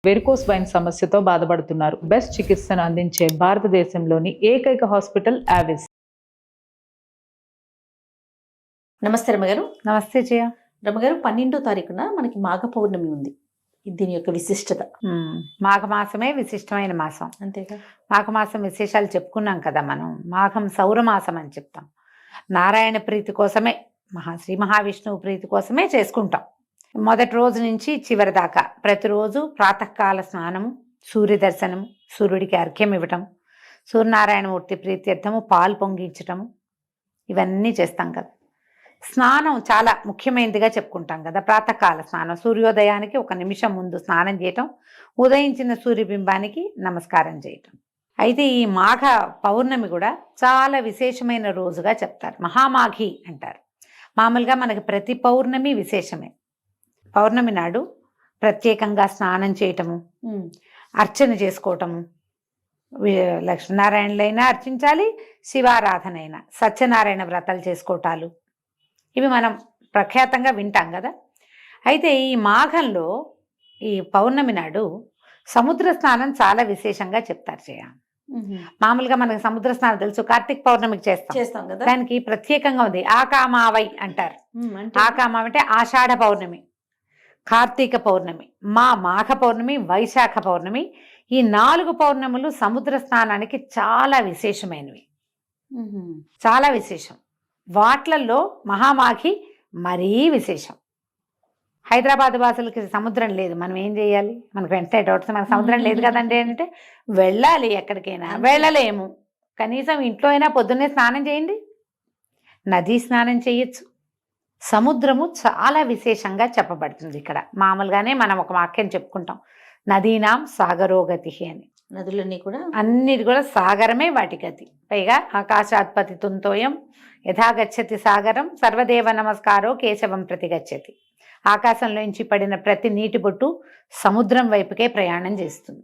Varicose wine సమస్యతో బాధపడుతున్నారు. Best చికిత్సను అందించే భారతదేశంలోని ఏకైక హాస్పిటల్ ఆవిస్. నమస్తే రమగారు. నమస్తే జయ. రమగారు, 12వ తారీఖున మనకి మాఘ పౌర్ణమి ఉంది. దీని యొక్క విశిష్టత. మాఘమాసమే విశిష్టమైన మాసం. అంతేగా, మాఘమాసం విశేషాలు చెప్పుకున్నాం కదా మనం. మాఘం సౌరమాసం అని చెప్తాం. నారాయణ ప్రీతి కోసమే, శ్రీ మహావిష్ణువు ప్రీతి కోసమే చేసుకుంటాం. మొదటి రోజు నుంచి చివరి దాకా ప్రతిరోజు ప్రాతకాల స్నానము, సూర్య దర్శనము, సూర్యుడికి అర్ఘ్యం ఇవ్వటం, సూర్యనారాయణమూర్తి ప్రీత్యర్థము పాలు పొంగించటము, ఇవన్నీ చేస్తాం కదా. స్నానం చాలా ముఖ్యమైనదిగా చెప్పుకుంటాం కదా. ప్రాతకాల స్నానం, సూర్యోదయానికి 1 నిమిషం ముందు స్నానం చేయటం, ఉదయించిన సూర్యబింబానికి నమస్కారం చేయటం. అయితే ఈ మాఘ పౌర్ణమి కూడా చాలా విశేషమైన రోజుగా చెప్తారు. మహామాఘి అంటారు. మామూలుగా మనకి ప్రతి పౌర్ణమి విశేషమే. పౌర్ణమి నాడు ప్రత్యేకంగా స్నానం చేయటము, అర్చన చేసుకోవటము, లక్ష్మీనారాయణులైనా అర్చించాలి, శివారాధన అయినా, సత్యనారాయణ వ్రతాలు చేసుకోవటాలు, ఇవి మనం ప్రఖ్యాతంగా వింటాం కదా. అయితే ఈ మాఘంలో ఈ పౌర్ణమి నాడు సముద్ర స్నానం చాలా విశేషంగా చెప్తారు జయ. మామూలుగా మనకి సముద్ర స్నానం తెలుసు, కార్తీక పౌర్ణమికి చేస్తాం కదా. దానికి ప్రత్యేకంగా ఉంది. ఆకామావై అంటారు. ఆకామావై అంటే ఆషాఢ పౌర్ణమి, కార్తీక పౌర్ణమి, మాఘ పౌర్ణమి, వైశాఖ పౌర్ణమి, ఈ 4 పౌర్ణములు సముద్ర స్నానానికి చాలా విశేషమైనవి. చాలా విశేషం. వాట్లల్లో మహామాఘి మరీ విశేషం. హైదరాబాద్ వాసులకి సముద్రం లేదు, మనం ఏం చేయాలి? మనకు వెంటనే డౌట్స్, మనకు సముద్రం లేదు కదండి అంటే వెళ్ళాలి. ఎక్కడికైనా వెళ్ళలేము. కనీసం ఇంట్లో అయినా పొద్దున్నే స్నానం చేయండి, నదీ స్నానం చేయొచ్చు. సముద్రము చాలా విశేషంగా చెప్పబడుతుంది ఇక్కడ. మామూలుగానే మనం ఒక వాక్యం చెప్పుకుంటాం, నదీనాం సాగరోగతి అని. నదులన్నీ కూడా, అన్నిటి కూడా సాగరమే వాటి గతి. పైగా ఆకాశాత్పతి తుంతోయం యథాగచ్చతి సాగరం సర్వదేవ నమస్కారో కేశవం ప్రతిగచ్చతి. ఆకాశంలోంచి పడిన ప్రతి నీటి బొట్టు సముద్రం వైపుకే ప్రయాణం చేస్తుంది.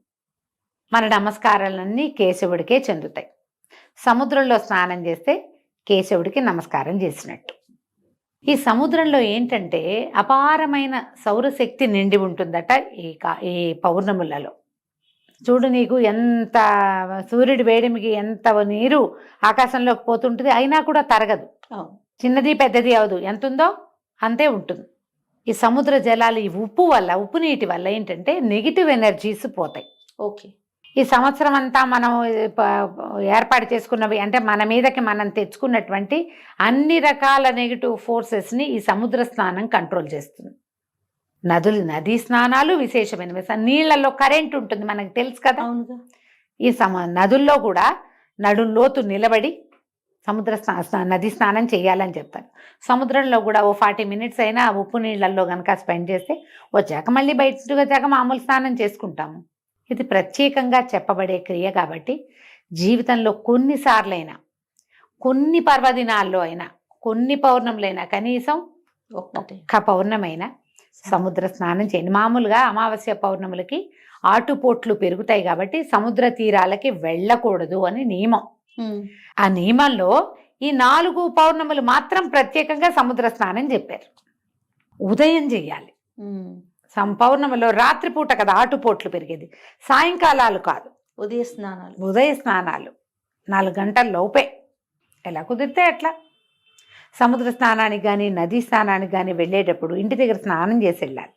మన నమస్కారాలన్నీ కేశవుడికే చెందుతాయి. సముద్రంలో స్నానం చేస్తే కేశవుడికి నమస్కారం చేసినట్టు. ఈ సముద్రంలో ఏంటంటే అపారమైన సౌరశక్తి నిండి ఉంటుందట ఈ పౌర్ణములలో. చూడు, నీకు ఎంత సూర్యుడి వేడిమికి ఎంత నీరు ఆకాశంలోకి పోతుంటుంది, అయినా కూడా తరగదు. చిన్నది పెద్దది అవదు, ఎంత ఉందో అంతే ఉంటుంది. ఈ సముద్ర జలాలు, ఈ ఉప్పు నీటి వల్ల ఏంటంటే నెగిటివ్ ఎనర్జీస్ పోతాయి. ఓకే. ఈ సంవత్సరం అంతా మనం ఏర్పాటు చేసుకున్నవి అంటే మన మీదకి మనం తెచ్చుకున్నటువంటి అన్ని రకాల నెగిటివ్ ఫోర్సెస్ని ఈ సముద్ర స్నానం కంట్రోల్ చేస్తుంది. నదీ స్నానాలు విశేషమైనవి. నీళ్లలో కరెంట్ ఉంటుంది, మనకు తెలుసు కదా. ఈ నదుల్లో కూడా నడుంలోతు నిలబడి నదీ స్నానం చేయాలని చెప్తారు. సముద్రంలో కూడా 40 మినిట్స్ అయినా ఉప్పు నీళ్ళల్లో కనుక స్పెండ్ చేస్తే వచ్చాక మళ్ళీ బయటకు వచ్చాక మామూలు స్నానం చేసుకుంటాము. ఇది ప్రత్యేకంగా చెప్పబడే క్రియ కాబట్టి జీవితంలో కొన్నిసార్లైనా, కొన్ని పర్వదినాల్లో అయినా, కొన్ని పౌర్ణములైనా కనీసం ఒక్క పౌర్ణమైనా సముద్ర స్నానం చేయండి. మామూలుగా అమావాస్య పౌర్ణములకి ఆటుపోట్లు పెరుగుతాయి కాబట్టి సముద్ర తీరాలకి వెళ్ళకూడదు అని నియమం. ఆ నియమంలో ఈ 4 పౌర్ణములు మాత్రం ప్రత్యేకంగా సముద్ర స్నానం చెప్పారు. ఉదయం చెయ్యాలి. పౌర్ణమిలో రాత్రిపూట కదా ఆటుపోట్లు పెరిగేది, సాయంకాలాలు కాదు. ఉదయ స్నానాలు 4 గంటల లోపే, ఎలా కుదిరితే అట్లా. సముద్ర స్నానానికి కానీ నదీ స్నానానికి కానీ వెళ్ళేటప్పుడు ఇంటి దగ్గర స్నానం చేసి వెళ్ళాలి.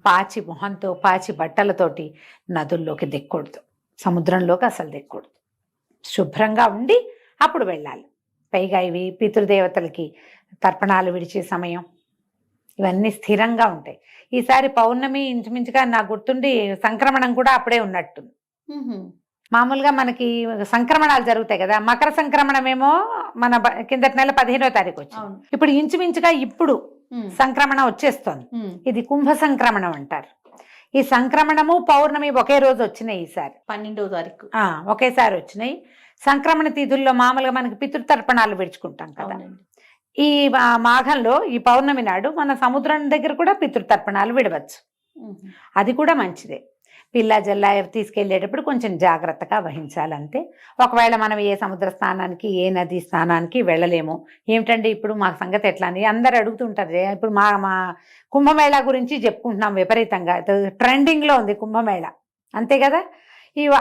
పాచి మొహంతో, పాచి బట్టలతోటి నదుల్లోకి దిక్కకూడదు, సముద్రంలోకి అసలు దిక్కకూడదు. శుభ్రంగా ఉండి అప్పుడు వెళ్ళాలి. పైగా ఇవి పితృదేవతలకి తర్పణాలు విడిచే సమయం, ఇవన్నీ స్థిరంగా ఉంటాయి. ఈసారి పౌర్ణమి ఇంచుమించుగా నాకు గుర్తుండి సంక్రమణం కూడా అప్పుడే ఉన్నట్టుంది. మామూలుగా మనకి సంక్రమణాలు జరుగుతాయి కదా. మకర సంక్రమణం ఏమో మన కిందటి నెల 15వ తారీఖు వచ్చింది. ఇప్పుడు ఇంచుమించుగా ఇప్పుడు సంక్రమణం వచ్చేస్తోంది. ఇది కుంభ సంక్రమణం అంటారు. ఈ సంక్రమణము పౌర్ణమి ఒకే రోజు వచ్చినాయి. ఈసారి 12వ తారీఖు ఒకేసారి వచ్చినాయి. సంక్రమణ తిథుల్లో మామూలుగా మనకి పితృతర్పణాలు విడుచుకుంటాం కదా. ఈ మాఘంలో ఈ పౌర్ణమి నాడు మన సముద్రం దగ్గర కూడా పితృతర్పణాలు విడవచ్చు. అది కూడా మంచిదే. పిల్ల జల్ల తీసుకెళ్ళేటప్పుడు కొంచెం జాగ్రత్తగా వహించాలంతే. ఒకవేళ మనం ఏ సముద్ర స్నానానికి ఏ నది స్నానానికి వెళ్ళలేము, ఏమిటండి ఇప్పుడు మా సంగతి ఎట్లా అని అందరు అడుగుతుంటారు. ఇప్పుడు మా కుంభమేళా గురించి చెప్పుకుంటున్నాం విపరీతంగా, ట్రెండింగ్లో ఉంది కుంభమేళా, అంతే కదా.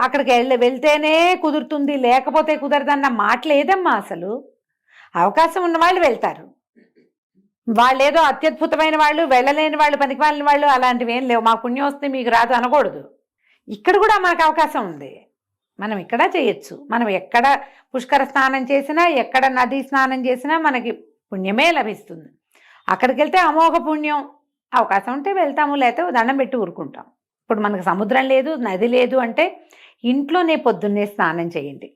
అక్కడికి వెళ్తేనే కుదురుతుంది లేకపోతే కుదరదన్న మాట లేదమ్మా. అసలు అవకాశం ఉన్న వాళ్ళు వెళ్తారు, వాళ్ళు ఏదో అత్యద్భుతమైన వాళ్ళు, వెళ్ళలేని వాళ్ళు, పనికిమాలిన వాళ్ళు అలాంటివి ఏం లేవు. మా పుణ్యం వస్తే మీకు రాదు అనకూడదు. ఇక్కడ కూడా మనకు అవకాశం ఉంది, మనం ఇక్కడ చేయొచ్చు. మనం ఎక్కడ పుష్కర స్నానం చేసినా, ఎక్కడ నదీ స్నానం చేసినా మనకి పుణ్యమే లభిస్తుంది. అక్కడికి వెళ్తే అమోఘ పుణ్యం. అవకాశం ఉంటే వెళ్తాము, లేకపోతే దండం పెట్టి ఊరుకుంటాం. ఇప్పుడు మనకు సముద్రం లేదు, నది లేదు అంటే ఇంట్లోనే పొద్దున్నే స్నానం చేయండి.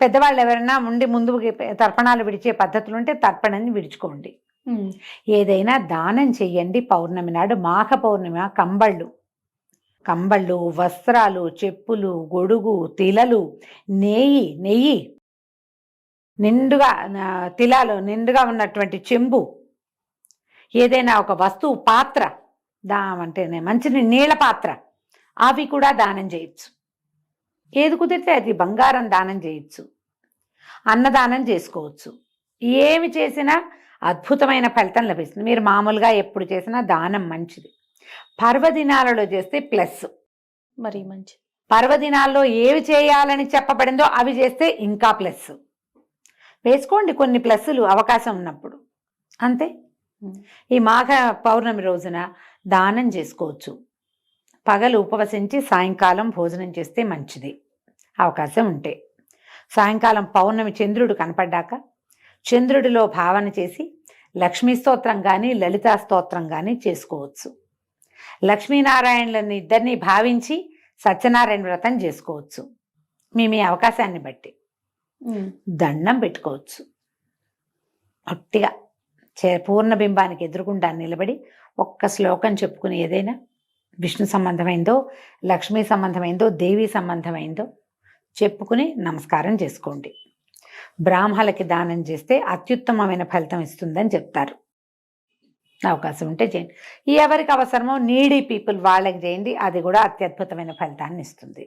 పెద్దవాళ్ళు ఎవరైనా ముందు తర్పణాలు విడిచే పద్ధతులు ఉంటే తర్పణని విడుచుకోండి. ఏదైనా దానం చెయ్యండి. పౌర్ణమి నాడు, మాఘ పౌర్ణమి, కంబళ్ళు, వస్త్రాలు, చెప్పులు, గొడుగు, తిలలు, నెయ్యి నిండుగా, తిలాలు నిండుగా ఉన్నటువంటి చెంబు, ఏదైనా ఒక వస్తువు, పాత్ర, అంటేనే మంచి నీళ్ళ పాత్ర, అవి కూడా దానం చేయొచ్చు. ఏది కుదిరితే అది. బంగారం దానం చేయొచ్చు, అన్నదానం చేసుకోవచ్చు. ఏమి చేసినా అద్భుతమైన ఫలితం లభిస్తుంది. మీరు మామూలుగా ఎప్పుడు చేసినా దానం మంచిది. పర్వదినాలలో చేస్తే ప్లస్, మరి మంచిది. పర్వదినాల్లో ఏవి చేయాలని చెప్పబడిందో అవి చేస్తే ఇంకా ప్లస్. వేసుకోండి కొన్ని ప్లస్సులు అవకాశం ఉన్నప్పుడు, అంతే. ఈ మాఘ పౌర్ణమి రోజున దానం చేసుకోవచ్చు. పగలు ఉపవసించి సాయంకాలం భోజనం చేస్తే మంచిది అవకాశం ఉంటే. సాయంకాలం పౌర్ణమి చంద్రుడు కనపడ్డాక చంద్రుడిలో భావన చేసి లక్ష్మీ స్తోత్రం కానీ లలితా స్తోత్రం కానీ చేసుకోవచ్చు. లక్ష్మీనారాయణులని ఇద్దరిని భావించి సత్యనారాయణ వ్రతం చేసుకోవచ్చు. మీ అవకాశాన్ని బట్టి దండం పెట్టుకోవచ్చు. ఒట్టిగా పూర్ణబింబానికి ఎదురుకుండా నిలబడి ఒక్క శ్లోకం చెప్పుకుని, ఏదైనా విష్ణు సంబంధమైందో, లక్ష్మీ సంబంధమైందో, దేవి సంబంధమైందో చెప్పుకుని నమస్కారం చేసుకోండి. బ్రాహ్మణులకి దానం చేస్తే అత్యుత్తమమైన ఫలితం ఇస్తుందని చెప్తారు. అవకాశం ఉంటే చేయండి. ఎవరికి అవసరమో నీడీ పీపుల్ వాళ్ళకి చేయండి, అది కూడా అత్యద్భుతమైన ఫలితాన్ని ఇస్తుంది.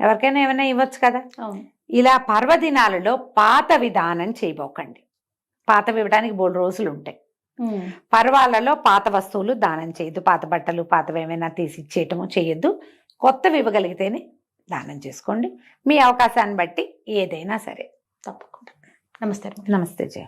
ఎవరికైనా ఏమైనా ఇవ్వచ్చు కదా. ఇలా పర్వదినాలలో పాత విధానం చేయబోకండి. పాతవి ఇవ్వడానికి 3 రోజులు ఉంటాయి. పర్వాలలో పాత వస్తువులు దానం చేయొద్దు. పాత బట్టలు, పాతవి ఏమైనా తీసి ఇచ్చేయటము చేయొద్దు. కొత్తవి ఇవ్వగలిగితేనే దానం చేసుకోండి. మీ అవకాశాన్ని బట్టి ఏదైనా సరే. తప్పకుండా. నమస్తే. నమస్తే జయ.